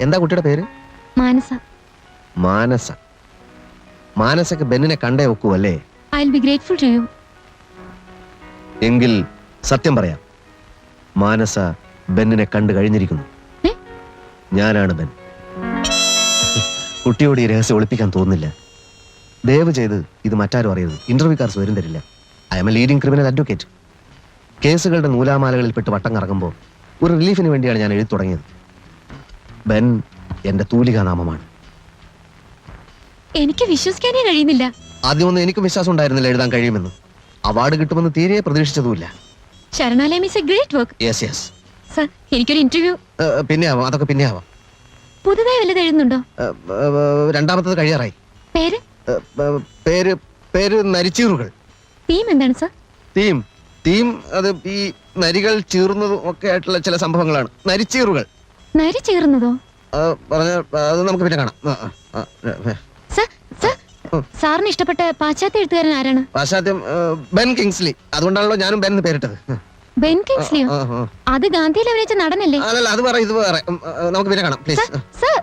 എന്താ കുട്ടിയുടെ പേര്? മാനസ. മാനസ. മാനസക്ക് ബെന്നിനെ കണ്ടേ ഒക്കൂ അല്ലേ? I will be grateful to you. എങ്കിൽ സത്യം പറയാം, മാനസ ബെന്നിനെ കണ്ടു കഴിഞ്ഞിരിക്കുന്നു. ഞാനാണ് ബെൻ. കുട്ടിയോട് ഈ രഹസ്യം ഒളിപ്പിക്കാൻ തോന്നുന്നില്ല. ദയവ് ചെയ്ത് ഇത് മറ്റാരും അറിയരുത്. ഇന്റർവ്യൂക്കാർസ് വരും തരില്ല. I M A leading criminal advocate. കേസുകളുടെ നൂലാമാലകളിൽ പെട്ട് വട്ടം കറങ്ങുമ്പോൾ ഒരു റിലീഫിന് വേണ്ടിയാണ് ഞാൻ എഴുതി തുടങ്ങിയത്. ബെൻ എന്റെ തൂലികാനാമമാണ്. എനിക്ക് വിശ്വസിക്കാനേ കഴിയുന്നില്ല. ആദ്യമൊന്നും എനിക്കും വിശ്വാസം ഉണ്ടായിരുന്നില്ല എഴുതാൻ കഴിയുമെന്ന്. അവാർഡ് കിട്ടുമെന്ന് തീരെ പ്രതീക്ഷിച്ചതുമില്ല. Saranalayam is a great work. Yes yes. Sir, എനിക്കൊരു ഇന്റർവ്യൂ. പിന്നെ ആവാം, അതൊക്കെ പിന്നെ ആവാം. പുതുതായി വല്ലത് എഴുതുന്നുണ്ടോ? രണ്ടാമത്തത് കഴിയാറായി. പേര്? പേര് പേര് നരിച്ചീറുകൾ. തീം എന്താണ് സർ? തീം തീം അത് ഈ നരികൾ ചീറുന്നതും ഒക്കെ ആയിട്ടുള്ള ചില സംഭവങ്ങളാണ്. നരിച്ചീറുകൾ. നരി ചേർന്നതോ? പറഞ്ഞ അത് നമുക്ക് പിന്നെ കാണാം. സർ, സർ, സാറിന് ഇഷ്ടപ്പെട്ട പാശ്ചാത്യ എഴുത്തുകാരൻ ആരാണ്? പാശ്ചാത്യം ബെൻ കിങ്സ്ലി. അതുകൊണ്ടാണല്ലോ ഞാനും ബെൻ എന്ന് പേരിട്ടത്. ബെൻ കിങ്സ്ലിയോ? അത് ഗാന്ധിയിൽ അഭിനയിച്ച നടനല്ലേ? അതല്ല, അത് വേറെ, ഇത് വേറെ. നമുക്ക് പിന്നെ കാണാം പ്ലീസ്. സർ